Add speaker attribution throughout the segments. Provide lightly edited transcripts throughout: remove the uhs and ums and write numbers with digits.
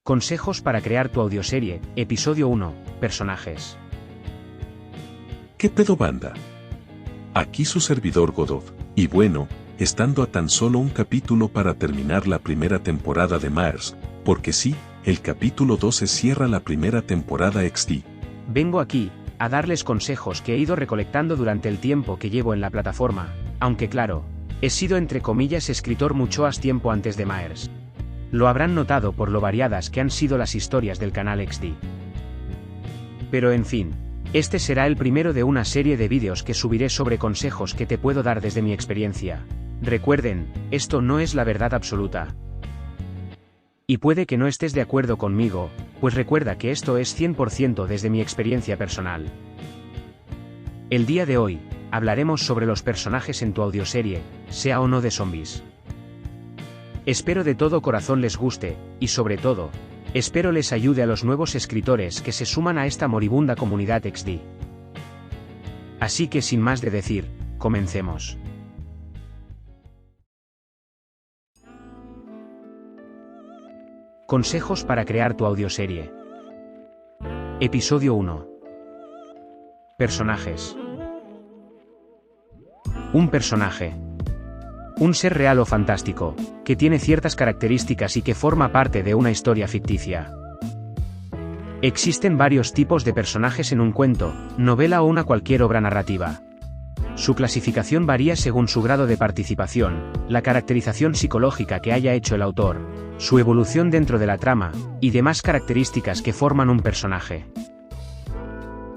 Speaker 1: Consejos para crear tu audioserie, episodio 1, personajes.
Speaker 2: ¿Qué pedo, banda? Aquí su servidor Godot, y bueno, estando a tan solo un capítulo para terminar la primera temporada de Mars, porque sí, el capítulo 12 cierra la primera temporada XD.
Speaker 1: Vengo aquí a darles consejos que he ido recolectando durante el tiempo que llevo en la plataforma, aunque claro, he sido entre comillas escritor mucho más tiempo antes de Mars. Lo habrán notado por lo variadas que han sido las historias del canal XD. Pero en fin, este será el primero de una serie de vídeos que subiré sobre consejos que te puedo dar desde mi experiencia. Recuerden, esto no es la verdad absoluta. Y puede que no estés de acuerdo conmigo, pues recuerda que esto es 100% desde mi experiencia personal. El día de hoy, hablaremos sobre los personajes en tu audioserie, sea o no de zombies. Espero de todo corazón les guste, y sobre todo, espero les ayude a los nuevos escritores que se suman a esta moribunda comunidad XD. Así que sin más de decir, comencemos. Consejos para crear tu audioserie. Episodio 1. Personajes. Un personaje. Un ser real o fantástico, que tiene ciertas características y que forma parte de una historia ficticia. Existen varios tipos de personajes en un cuento, novela o una cualquier obra narrativa. Su clasificación varía según su grado de participación, la caracterización psicológica que haya hecho el autor, su evolución dentro de la trama, y demás características que forman un personaje.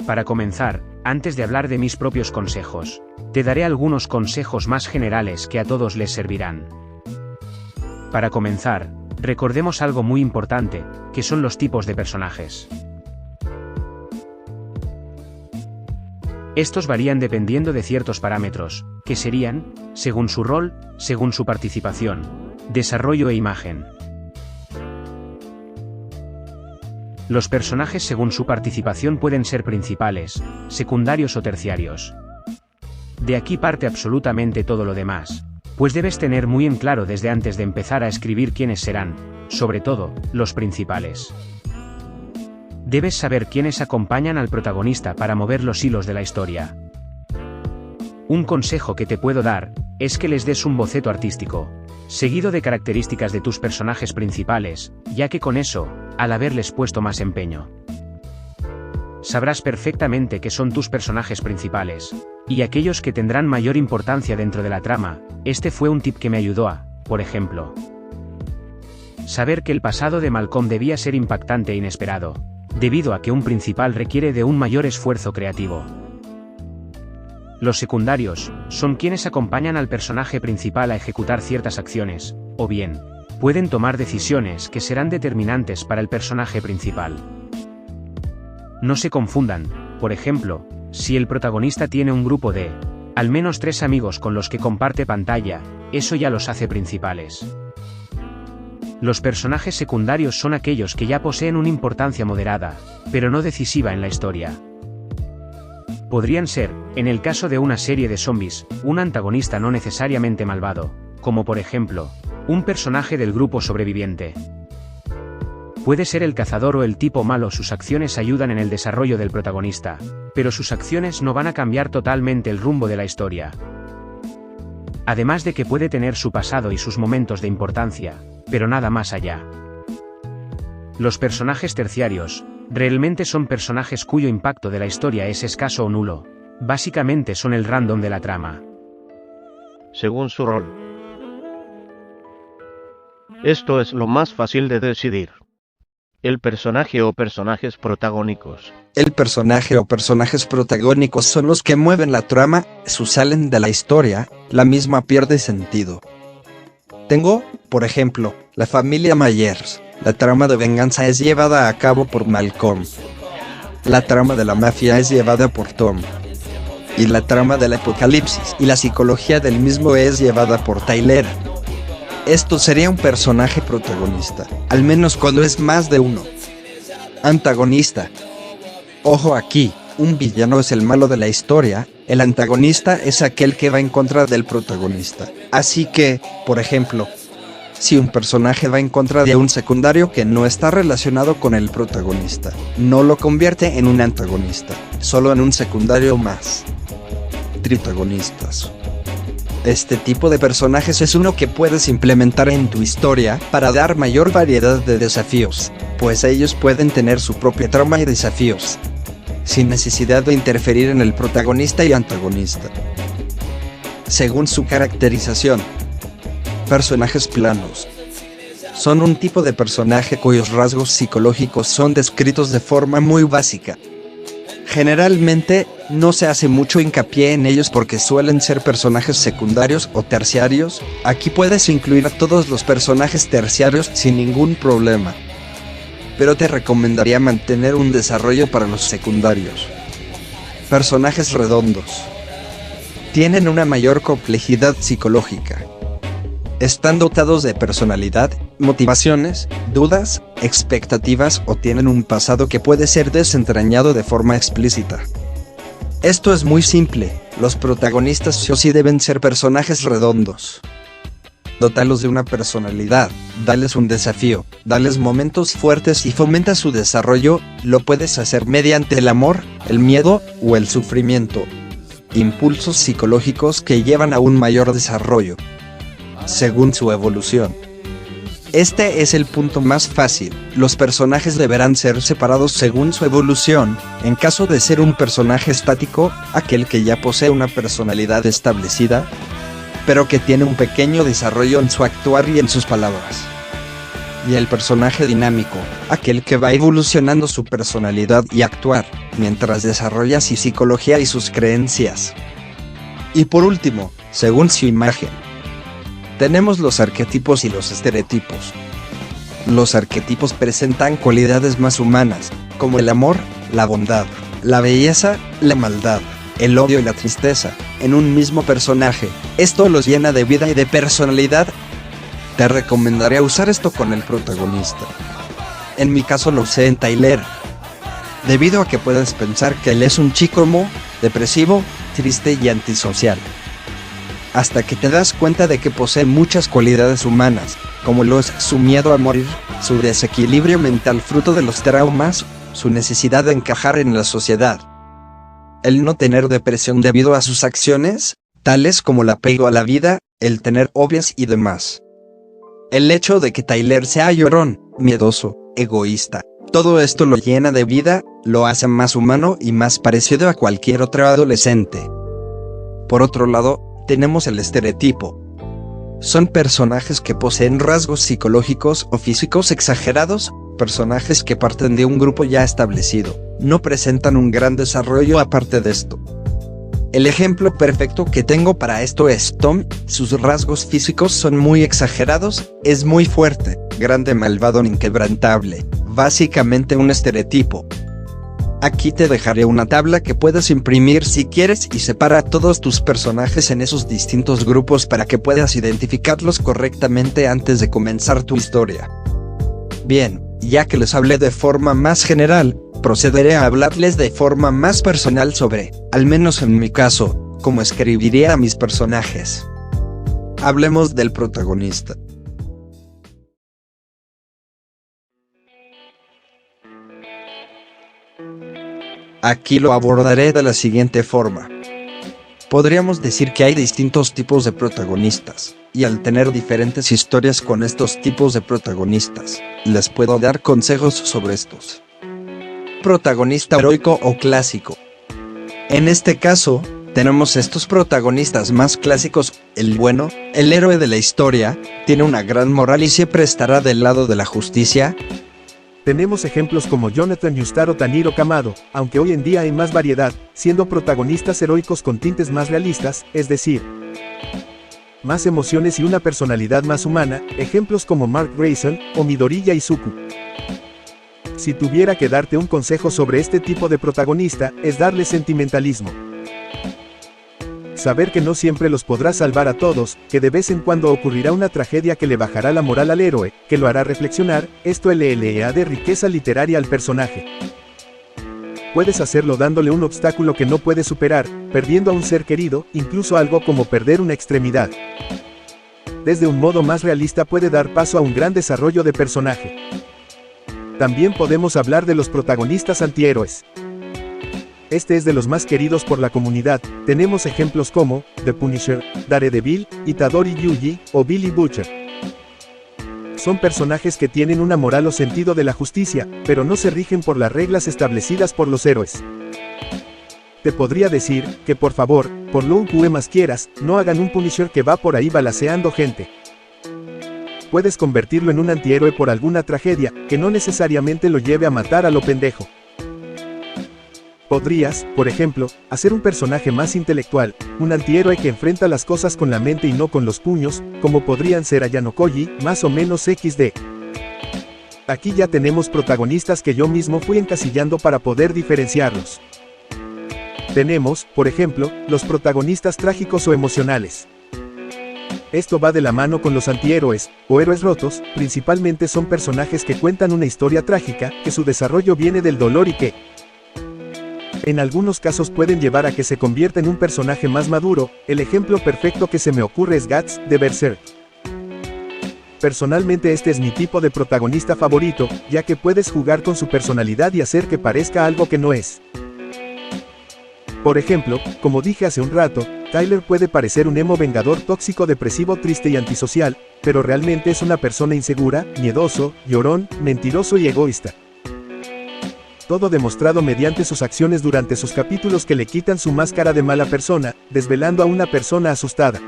Speaker 1: Para comenzar, antes de hablar de mis propios consejos, te daré algunos consejos más generales que a todos les servirán. Para comenzar, recordemos algo muy importante, que son los tipos de personajes. Estos varían dependiendo de ciertos parámetros, que serían, según su rol, según su participación, desarrollo e imagen. Los personajes según su participación pueden ser principales, secundarios o terciarios. De aquí parte absolutamente todo lo demás, pues debes tener muy en claro desde antes de empezar a escribir quiénes serán, sobre todo, los principales. Debes saber quiénes acompañan al protagonista para mover los hilos de la historia. Un consejo que te puedo dar, es que les des un boceto artístico, seguido de características de tus personajes principales, ya que con eso, al haberles puesto más empeño, sabrás perfectamente que son tus personajes principales, y aquellos que tendrán mayor importancia dentro de la trama. Este fue un tip que me ayudó a, por ejemplo, saber que el pasado de Malcolm debía ser impactante e inesperado, debido a que un principal requiere de un mayor esfuerzo creativo. Los secundarios son quienes acompañan al personaje principal a ejecutar ciertas acciones, o bien, pueden tomar decisiones que serán determinantes para el personaje principal. No se confundan, por ejemplo, si el protagonista tiene un grupo de, al menos 3 amigos con los que comparte pantalla, eso ya los hace principales. Los personajes secundarios son aquellos que ya poseen una importancia moderada, pero no decisiva en la historia. Podrían ser, en el caso de una serie de zombies, un antagonista no necesariamente malvado, como por ejemplo, un personaje del grupo sobreviviente. Puede ser el cazador o el tipo malo. Sus acciones ayudan en el desarrollo del protagonista, pero sus acciones no van a cambiar totalmente el rumbo de la historia. Además de que puede tener su pasado y sus momentos de importancia, pero nada más allá. Los personajes terciarios, realmente son personajes cuyo impacto de la historia es escaso o nulo. Básicamente son el random de la trama.
Speaker 3: Según su rol. Esto es lo más fácil de decidir. El personaje o personajes protagónicos.
Speaker 4: El personaje o personajes protagónicos son los que mueven la trama. Si salen de la historia, la misma pierde sentido. Tengo, por ejemplo, la familia Myers. La trama de venganza es llevada a cabo por Malcolm. La trama de la mafia es llevada por Tom. Y la trama del apocalipsis y la psicología del mismo es llevada por Tyler. Esto sería un personaje protagonista, al menos cuando es más de uno. Antagonista. Ojo aquí, un villano es el malo de la historia, el antagonista es aquel que va en contra del protagonista. Así que, por ejemplo, Si un personaje va en contra de un secundario que no está relacionado con el protagonista, no lo convierte en un antagonista, solo en un secundario más. Tritagonistas. Este tipo de personajes es uno que puedes implementar en tu historia para dar mayor variedad de desafíos, pues ellos pueden tener su propia trama y desafíos, sin necesidad de interferir en el protagonista y antagonista. Según su caracterización, personajes planos. Son un tipo de personaje cuyos rasgos psicológicos son descritos de forma muy básica. Generalmente, no se hace mucho hincapié en ellos porque suelen ser personajes secundarios o terciarios. Aquí puedes incluir a todos los personajes terciarios sin ningún problema, pero te recomendaría mantener un desarrollo para los secundarios. Personajes redondos. Tienen una mayor complejidad psicológica. Están dotados de personalidad, motivaciones, dudas, expectativas o tienen un pasado que puede ser desentrañado de forma explícita. Esto es muy simple, los protagonistas sí o sí deben ser personajes redondos. Dótalos de una personalidad, dales un desafío, dales momentos fuertes y fomenta su desarrollo. Lo puedes hacer mediante el amor, el miedo o el sufrimiento. Impulsos psicológicos que llevan a un mayor desarrollo, según su evolución. Este es el punto más fácil. Los personajes deberán ser separados según su evolución. En caso de ser un personaje estático, aquel que ya posee una personalidad establecida, pero que tiene un pequeño desarrollo en su actuar y en sus palabras. Y el personaje dinámico, aquel que va evolucionando su personalidad y actuar, mientras desarrolla su psicología y sus creencias. Y por último, según su imagen, tenemos los arquetipos y los estereotipos. Los arquetipos presentan cualidades más humanas, como el amor, la bondad, la belleza, la maldad, el odio y la tristeza, en un mismo personaje. Esto los llena de vida y de personalidad. Te recomendaría usar esto con el protagonista. En mi caso lo usé en Tyler, debido a que puedes pensar que él es un chico emo, depresivo, triste y antisocial, hasta que te das cuenta de que posee muchas cualidades humanas, como lo es su miedo a morir, su desequilibrio mental fruto de los traumas, su necesidad de encajar en la sociedad, el no tener depresión debido a sus acciones, tales como el apego a la vida, el tener hobbies y demás. El hecho de que Tyler sea llorón, miedoso, egoísta, todo esto lo llena de vida, lo hace más humano y más parecido a cualquier otro adolescente. Por otro lado, tenemos el estereotipo. Son personajes que poseen rasgos psicológicos o físicos exagerados, personajes que parten de un grupo ya establecido, no presentan un gran desarrollo aparte de esto. El ejemplo perfecto que tengo para esto es Tom. Sus rasgos físicos son muy exagerados, es muy fuerte, grande, malvado, inquebrantable, básicamente un estereotipo. Aquí te dejaré una tabla que puedes imprimir si quieres y separa a todos tus personajes en esos distintos grupos para que puedas identificarlos correctamente antes de comenzar tu historia. Bien, ya que les hablé de forma más general, procederé a hablarles de forma más personal sobre, al menos en mi caso, cómo escribiría a mis personajes. Hablemos del protagonista. Aquí lo abordaré de la siguiente forma. Podríamos decir que hay distintos tipos de protagonistas, y al tener diferentes historias con estos tipos de protagonistas, les puedo dar consejos sobre estos. Protagonista heroico o clásico. En este caso, tenemos estos protagonistas más clásicos. El bueno, el héroe de la historia, tiene una gran moral y siempre estará del lado de la justicia.
Speaker 5: Tenemos ejemplos como Jonathan Yustaro Tanjiro Kamado, aunque hoy en día hay más variedad, siendo protagonistas heroicos con tintes más realistas, es decir, más emociones y una personalidad más humana, ejemplos como Mark Grayson o Midoriya Izuku. Si tuviera que darte un consejo sobre este tipo de protagonista, es darle sentimentalismo. Saber que no siempre los podrás salvar a todos, que de vez en cuando ocurrirá una tragedia que le bajará la moral al héroe, que lo hará reflexionar, esto le añade riqueza literaria al personaje. Puedes hacerlo dándole un obstáculo que no puede superar, perdiendo a un ser querido, incluso algo como perder una extremidad. desde un modo más realista puede dar paso a un gran desarrollo de personaje. También podemos hablar de los protagonistas antihéroes. Este es de los más queridos por la comunidad. Tenemos ejemplos como The Punisher, Daredevil, Itadori Yuji o Billy Butcher. Son personajes que tienen una moral o sentido de la justicia, pero no se rigen por las reglas establecidas por los héroes. Te podría decir que por favor, por lo que más quieras, no hagan un Punisher que va por ahí balaceando gente. Puedes convertirlo en un antihéroe por alguna tragedia, que no necesariamente lo lleve a matar a lo pendejo. Podrías, por ejemplo, hacer un personaje más intelectual, un antihéroe que enfrenta las cosas con la mente y no con los puños, como podrían ser Ayano Koji, más o menos XD. Aquí ya tenemos protagonistas que yo mismo fui encasillando para poder diferenciarlos. Tenemos, por ejemplo, los protagonistas trágicos o emocionales. Esto va de la mano con los antihéroes, o héroes rotos, principalmente son personajes que cuentan una historia trágica, que su desarrollo viene del dolor y que, en algunos casos pueden llevar a que se convierta en un personaje más maduro. El ejemplo perfecto que se me ocurre es Guts, de Berserk. Personalmente este es mi tipo de protagonista favorito, ya que puedes jugar con su personalidad y hacer que parezca algo que no es. Por ejemplo, como dije hace un rato, Tyler puede parecer un emo vengador tóxico, depresivo, triste y antisocial, pero realmente es una persona insegura, miedoso, llorón, mentiroso y egoísta. Todo demostrado mediante sus acciones durante sus capítulos que le quitan su máscara de mala persona, desvelando a una persona asustada.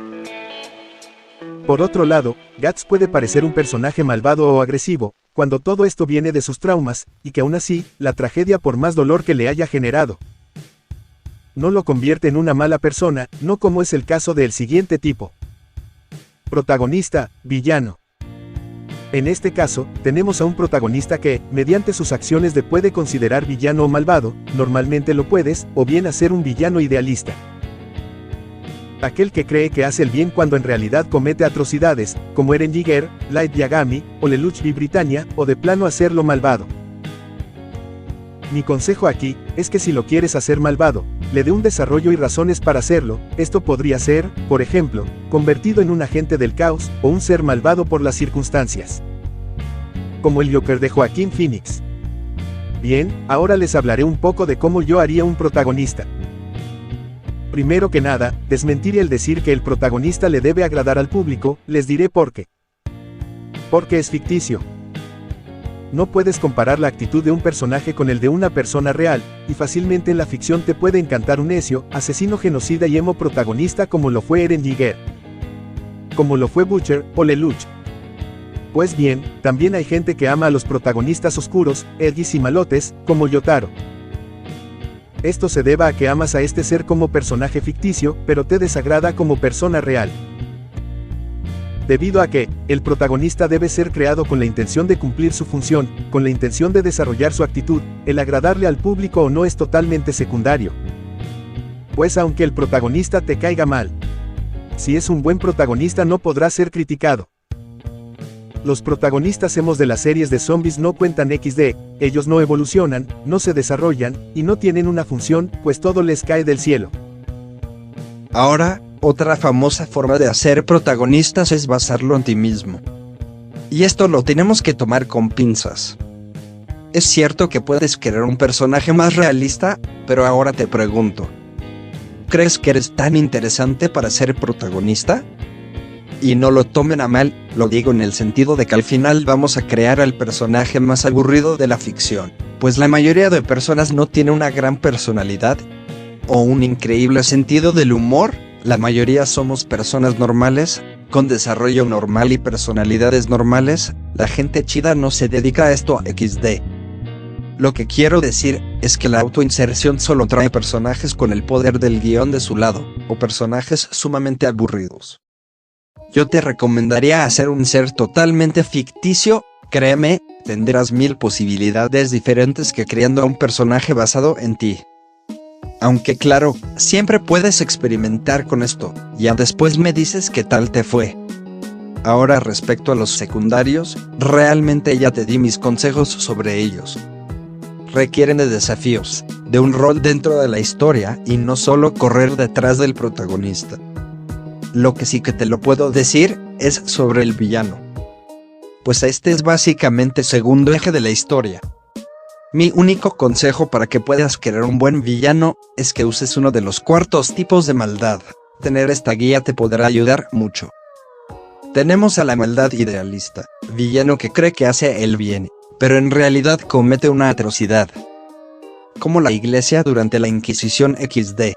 Speaker 5: Por otro lado, Guts puede parecer un personaje malvado o agresivo, cuando todo esto viene de sus traumas, y que aún así, la tragedia por más dolor que le haya generado, no lo convierte en una mala persona, no como es el caso del siguiente tipo. Protagonista, villano. En este caso, tenemos a un protagonista que, mediante sus acciones puede considerar villano o malvado, normalmente lo puedes, o bien hacer un villano idealista. Aquel que cree que hace el bien cuando en realidad comete atrocidades, como Eren Yeager, Light Yagami, o Lelouch B. Britannia, o de plano hacerlo malvado. Mi consejo aquí, es que si lo quieres hacer malvado, le dé un desarrollo y razones para hacerlo. Esto podría ser, por ejemplo, convertido en un agente del caos, o un ser malvado por las circunstancias. Como el Joker de Joaquín Phoenix. Bien, ahora les hablaré un poco de cómo yo haría un protagonista. Primero que nada, desmentiré el decir que el protagonista le debe agradar al público, les diré por qué. Porque es ficticio. No puedes comparar la actitud de un personaje con el de una persona real, y fácilmente en la ficción te puede encantar un necio, asesino, genocida y emo protagonista como lo fue Eren Yeager, como lo fue Butcher o Lelouch. Pues bien, también hay gente que ama a los protagonistas oscuros, edgys y malotes, como Yotaro. Esto se deba a que amas a este ser como personaje ficticio, pero te desagrada como persona real. Debido a que, el protagonista debe ser creado con la intención de cumplir su función, con la intención de desarrollar su actitud, el agradarle al público o no es totalmente secundario. Pues aunque el protagonista te caiga mal, si es un buen protagonista no podrá ser criticado. Los protagonistas emos de las series de zombies no cuentan XD, ellos no evolucionan, no se desarrollan, y no tienen una función, pues todo les cae del cielo.
Speaker 4: Ahora, otra famosa forma de hacer protagonistas es basarlo en ti mismo. Y esto lo tenemos que tomar con pinzas. Es cierto que puedes querer un personaje más realista, pero ahora te pregunto, ¿crees que eres tan interesante para ser protagonista? Y no lo tomen a mal, lo digo en el sentido de que al final vamos a crear al personaje más aburrido de la ficción, pues la mayoría de personas no tiene una gran personalidad, o un increíble sentido del humor. La mayoría somos personas normales, con desarrollo normal y personalidades normales. La gente chida no se dedica a esto a XD. Lo que quiero decir, es que la autoinserción solo trae personajes con el poder del guión de su lado, o personajes sumamente aburridos. Yo te recomendaría hacer un ser totalmente ficticio, créeme, tendrás 1000 posibilidades diferentes que creando a un personaje basado en ti. Aunque claro, siempre puedes experimentar con esto, ya después me dices qué tal te fue. Ahora respecto a los secundarios, realmente ya te di mis consejos sobre ellos. Requieren de desafíos, de un rol dentro de la historia y no solo correr detrás del protagonista. Lo que sí que te lo puedo decir es sobre el villano. Pues este es básicamente el segundo eje de la historia. Mi único consejo para que puedas crear un buen villano es que uses uno de los 4 tipos de maldad. Tener esta guía te podrá ayudar mucho. Tenemos a la maldad idealista, villano que cree que hace el bien, pero en realidad comete una atrocidad. Como la iglesia durante la Inquisición XD.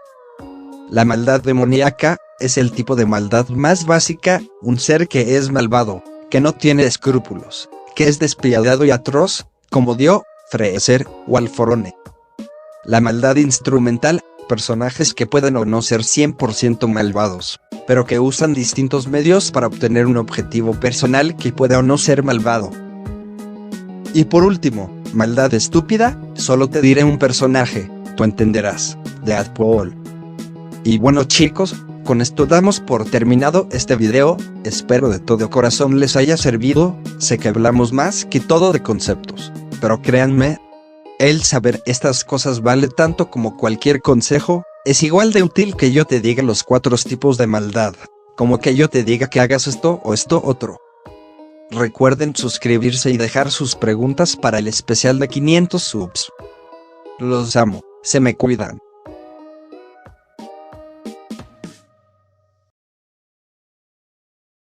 Speaker 4: La maldad demoníaca es el tipo de maldad más básica, un ser que es malvado, que no tiene escrúpulos, que es despiadado y atroz, como Dio, Freezer o Alforone. La maldad instrumental, personajes que pueden o no ser 100% malvados, pero que usan distintos medios para obtener un objetivo personal que puede o no ser malvado. Y por último, maldad estúpida, solo te diré un personaje, tú entenderás, Deadpool. Y bueno chicos, con esto damos por terminado este video, espero de todo corazón les haya servido, sé que hablamos más que todo de conceptos, pero créanme, el saber estas cosas vale tanto como cualquier consejo, es igual de útil que yo te diga los 4 tipos de maldad, como que yo te diga que hagas esto o esto otro. Recuerden suscribirse y dejar sus preguntas para el especial de 500 subs. Los amo, se me cuidan.